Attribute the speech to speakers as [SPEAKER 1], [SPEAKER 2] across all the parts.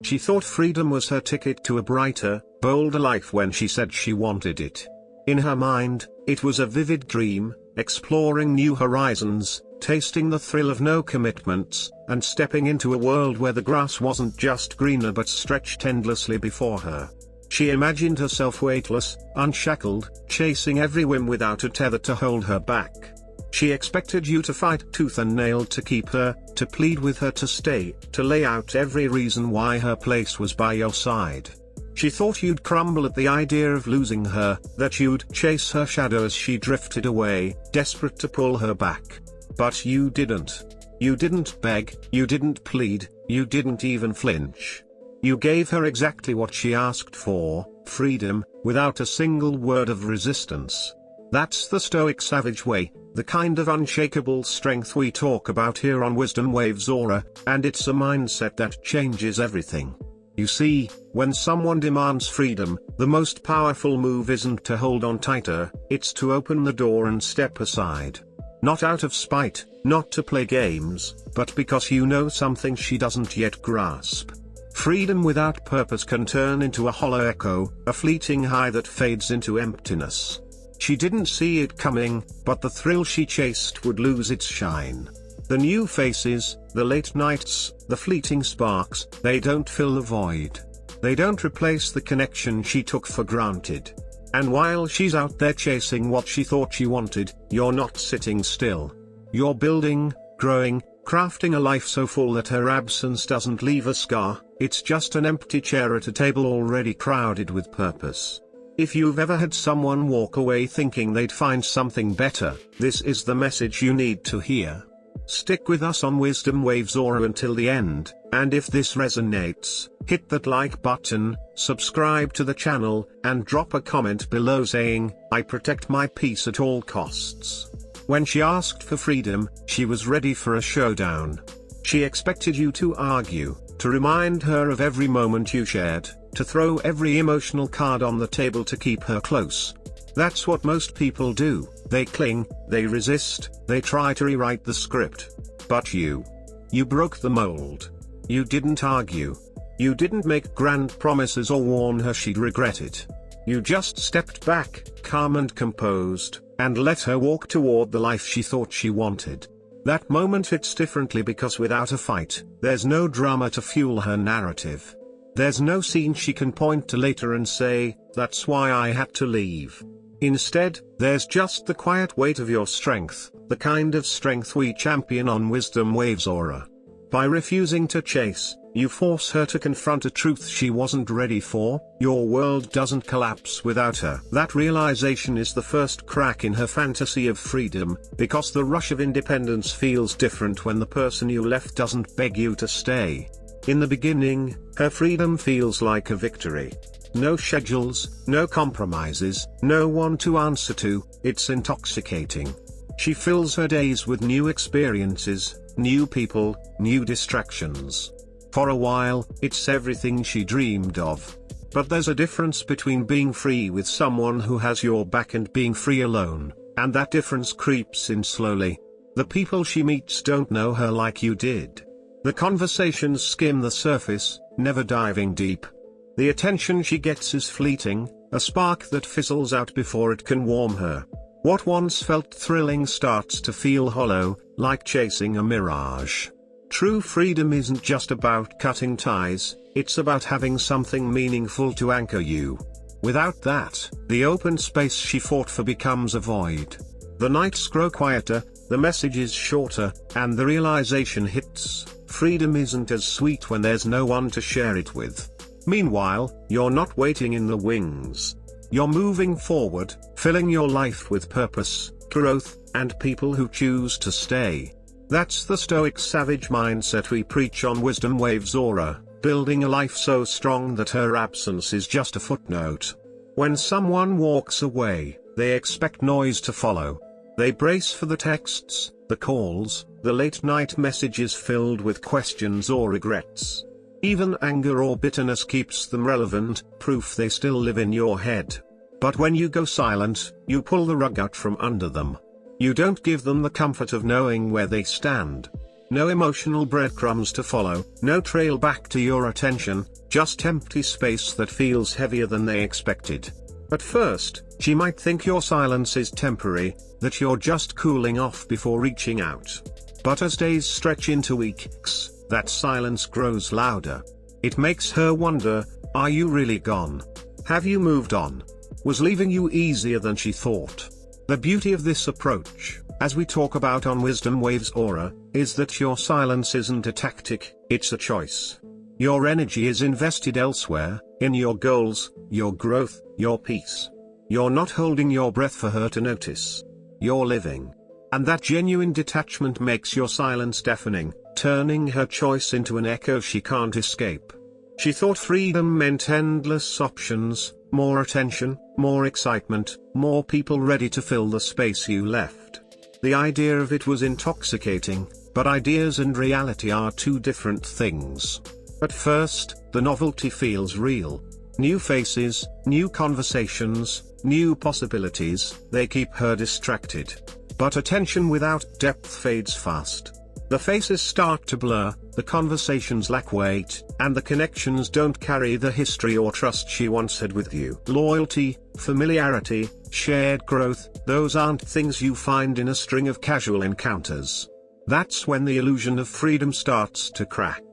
[SPEAKER 1] She thought freedom was her ticket to a brighter, bolder life when she said she wanted it. In her mind, it was a vivid dream, exploring new horizons, tasting the thrill of no commitments, and stepping into a world where the grass wasn't just greener but stretched endlessly before her. She imagined herself weightless, unshackled, chasing every whim without a tether to hold her back. She expected you to fight tooth and nail to keep her, to plead with her to stay, to lay out every reason why her place was by your side. She thought you'd crumble at the idea of losing her, that you'd chase her shadow as she drifted away, desperate to pull her back. But you didn't. You didn't beg, you didn't plead, you didn't even flinch. You gave her exactly what she asked for, freedom, without a single word of resistance. That's the Stoic savage way, the kind of unshakable strength we talk about here on WisdomWavesAura, and it's a mindset that changes everything. You see, when someone demands freedom, the most powerful move isn't to hold on tighter, it's to open the door and step aside. Not out of spite, not to play games, but because you know something she doesn't yet grasp. Freedom without purpose can turn into a hollow echo, a fleeting high that fades into emptiness. She didn't see it coming, but the thrill she chased would lose its shine. The new faces, the late nights, the fleeting sparks, they don't fill the void. They don't replace the connection she took for granted. And while she's out there chasing what she thought she wanted, you're not sitting still. You're building, growing, crafting a life so full that her absence doesn't leave a scar. It's just an empty chair at a table already crowded with purpose. If you've ever had someone walk away thinking they'd find something better, this is the message you need to hear. Stick with us on WisdomWavesAura until the end, and if this resonates, hit that like button, subscribe to the channel, and drop a comment below saying, "I protect my peace at all costs." When she asked for freedom, she was ready for a showdown. She expected you to argue, to remind her of every moment you shared, to throw every emotional card on the table to keep her close. That's what most people do, they cling, they resist, they try to rewrite the script. But you broke the mold. You didn't argue. You didn't make grand promises or warn her she'd regret it. You just stepped back, calm and composed, and let her walk toward the life she thought she wanted. That moment hits differently because without a fight, there's no drama to fuel her narrative. There's no scene she can point to later and say, "That's why I had to leave." Instead, there's just the quiet weight of your strength, the kind of strength we champion on WisdomWavesAura. By refusing to chase, you force her to confront a truth she wasn't ready for. Your world doesn't collapse without her. That realization is the first crack in her fantasy of freedom, because the rush of independence feels different when the person you left doesn't beg you to stay. In the beginning, her freedom feels like a victory. No schedules, no compromises, no one to answer to. It's intoxicating. She fills her days with new experiences, new people, new distractions. For a while, it's everything she dreamed of. But there's a difference between being free with someone who has your back and being free alone, and that difference creeps in slowly. The people she meets don't know her like you did. The conversations skim the surface, never diving deep. The attention she gets is fleeting, a spark that fizzles out before it can warm her. What once felt thrilling starts to feel hollow, like chasing a mirage. True freedom isn't just about cutting ties, it's about having something meaningful to anchor you. Without that, the open space she fought for becomes a void. The nights grow quieter, the messages shorter, and the realization hits: freedom isn't as sweet when there's no one to share it with. Meanwhile, you're not waiting in the wings. You're moving forward, filling your life with purpose, growth, and people who choose to stay. That's the Stoic savage mindset we preach on WisdomWavesAura, building a life so strong that her absence is just a footnote. When someone walks away, they expect noise to follow. They brace for the texts, the calls, the late-night messages filled with questions or regrets. Even anger or bitterness keeps them relevant, proof they still live in your head. But when you go silent, you pull the rug out from under them. You don't give them the comfort of knowing where they stand. No emotional breadcrumbs to follow, no trail back to your attention, just empty space that feels heavier than they expected. At first, she might think your silence is temporary, that you're just cooling off before reaching out. But as days stretch into weeks, that silence grows louder. It makes her wonder, are you really gone? Have you moved on? Was leaving you easier than she thought? The beauty of this approach, as we talk about on Wisdom Waves Aura, is that your silence isn't a tactic, it's a choice. Your energy is invested elsewhere, in your goals, your growth, your peace. You're not holding your breath for her to notice. You're living. And that genuine detachment makes your silence deafening, turning her choice into an echo she can't escape. She thought freedom meant endless options, more attention, more excitement, more people ready to fill the space you left. The idea of it was intoxicating, but ideas and reality are two different things. At first, the novelty feels real. New faces, new conversations, new possibilities, they keep her distracted. But attention without depth fades fast. The faces start to blur, the conversations lack weight, and the connections don't carry the history or trust she once had with you. Loyalty, familiarity, shared growth, those aren't things you find in a string of casual encounters. That's when the illusion of freedom starts to crack.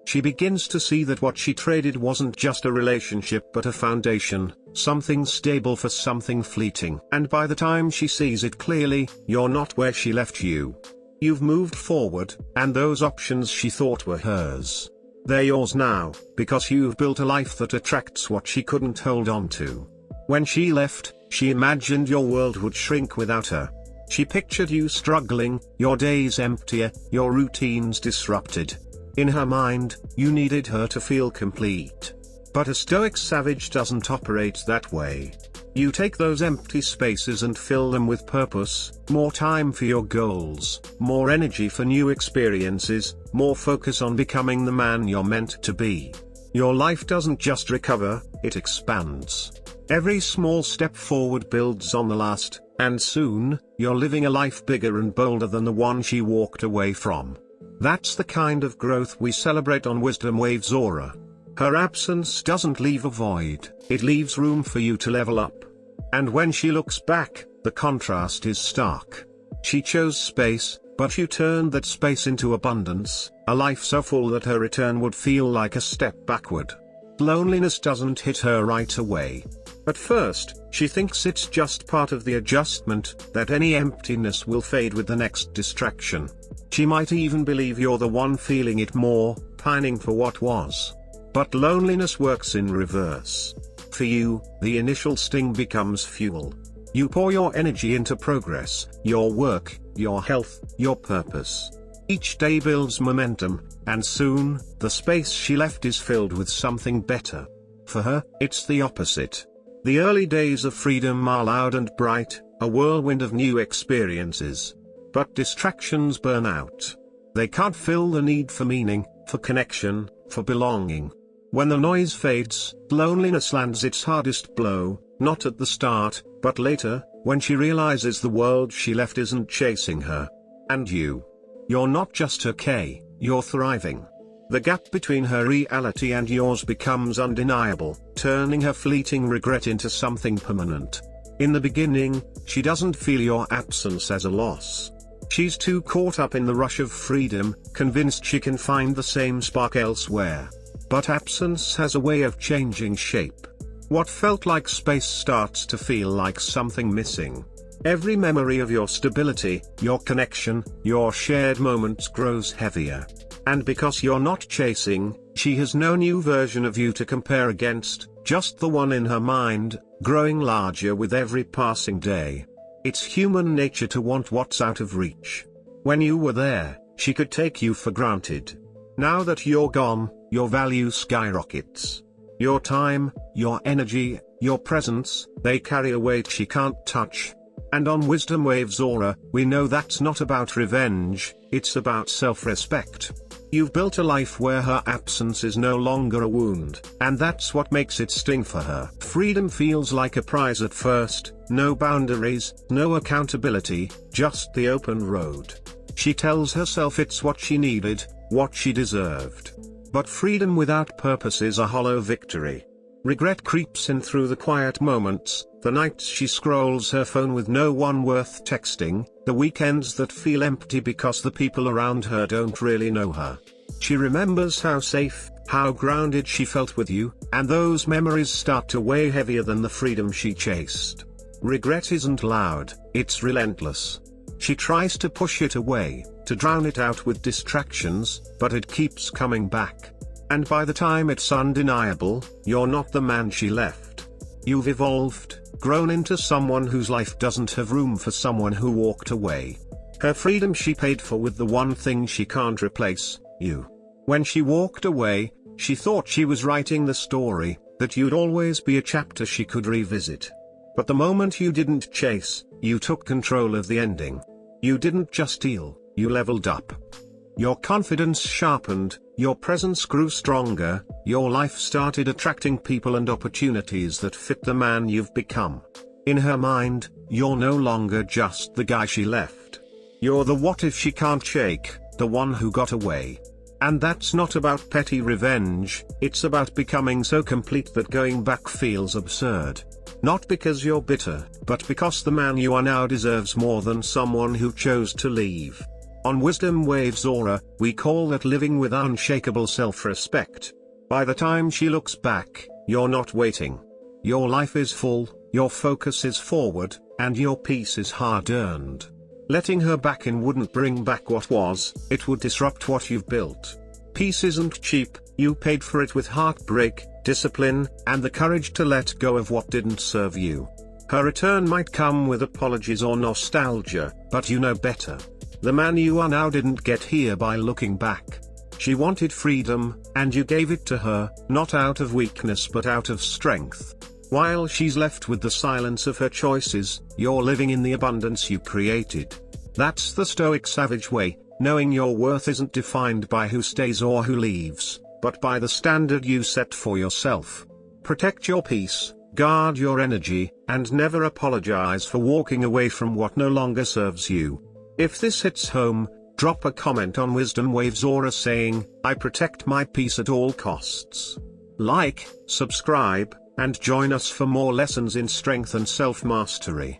[SPEAKER 1] She begins to see that what she traded wasn't just a relationship but a foundation, something stable for something fleeting. And by the time she sees it clearly, you're not where she left you. You've moved forward, and those options she thought were hers, they're yours now, because you've built a life that attracts what she couldn't hold on to. When she left, she imagined your world would shrink without her. She pictured you struggling, your days emptier, your routines disrupted. In her mind, you needed her to feel complete. But a Stoic savage doesn't operate that way. You take those empty spaces and fill them with purpose, more time for your goals, more energy for new experiences, more focus on becoming the man you're meant to be. Your life doesn't just recover, it expands. Every small step forward builds on the last, and soon, you're living a life bigger and bolder than the one she walked away from. That's the kind of growth we celebrate on Wisdom Waves Aura. Her absence doesn't leave a void, it leaves room for you to level up. And when she looks back, the contrast is stark. She chose space, but you turned that space into abundance, a life so full that her return would feel like a step backward. Loneliness doesn't hit her right away. At first, she thinks it's just part of the adjustment, that any emptiness will fade with the next distraction. She might even believe you're the one feeling it more, pining for what was. But loneliness works in reverse. For you, the initial sting becomes fuel. You pour your energy into progress, your work, your health, your purpose. Each day builds momentum, and soon, the space she left is filled with something better. For her, it's the opposite. The early days of freedom are loud and bright, a whirlwind of new experiences. But distractions burn out. They can't fill the need for meaning, for connection, for belonging. When the noise fades, loneliness lands its hardest blow, not at the start, but later, when she realizes the world she left isn't chasing her. And you're not just okay, you're thriving. The gap between her reality and yours becomes undeniable, turning her fleeting regret into something permanent. In the beginning, she doesn't feel your absence as a loss. She's too caught up in the rush of freedom, convinced she can find the same spark elsewhere. But absence has a way of changing shape. What felt like space starts to feel like something missing. Every memory of your stability, your connection, your shared moments grows heavier. And because you're not chasing, she has no new version of you to compare against, just the one in her mind, growing larger with every passing day. It's human nature to want what's out of reach. When you were there, she could take you for granted. Now that you're gone, your value skyrockets. Your time, your energy, your presence, they carry a weight she can't touch. And on Wisdom Waves Aura, we know that's not about revenge, it's about self-respect. You've built a life where her absence is no longer a wound, and that's what makes it sting for her. Freedom feels like a prize at first, no boundaries, no accountability, just the open road. She tells herself it's what she needed, what she deserved. But freedom without purpose is a hollow victory. Regret creeps in through the quiet moments, the nights she scrolls her phone with no one worth texting, the weekends that feel empty because the people around her don't really know her. She remembers how safe, how grounded she felt with you, and those memories start to weigh heavier than the freedom she chased. Regret isn't loud, it's relentless. She tries to push it away, to drown it out with distractions, but it keeps coming back. And by the time it's undeniable, you're not the man she left. You've evolved, grown into someone whose life doesn't have room for someone who walked away. Her freedom she paid for with the one thing she can't replace, you. When she walked away, she thought she was writing the story, that you'd always be a chapter she could revisit. But the moment you didn't chase, you took control of the ending. You didn't just heal, you leveled up. Your confidence sharpened, your presence grew stronger, your life started attracting people and opportunities that fit the man you've become. In her mind, you're no longer just the guy she left. You're the what if she can't shake, the one who got away. And that's not about petty revenge, it's about becoming so complete that going back feels absurd. Not because you're bitter, but because the man you are now deserves more than someone who chose to leave. On Wisdom Waves Aura, we call that living with unshakable self-respect. By the time she looks back, you're not waiting. Your life is full, your focus is forward, and your peace is hard-earned. Letting her back in wouldn't bring back what was, it would disrupt what you've built. Peace isn't cheap, you paid for it with heartbreak, discipline, and the courage to let go of what didn't serve you. Her return might come with apologies or nostalgia, but you know better. The man you are now didn't get here by looking back. She wanted freedom, and you gave it to her, not out of weakness but out of strength. While she's left with the silence of her choices, you're living in the abundance you created. That's the Stoic savage way, knowing your worth isn't defined by who stays or who leaves, but by the standard you set for yourself. Protect your peace, guard your energy, and never apologize for walking away from what no longer serves you. If this hits home, drop a comment on Wisdom Waves Aura saying, "I protect my peace at all costs." Like, subscribe, and join us for more lessons in strength and self-mastery.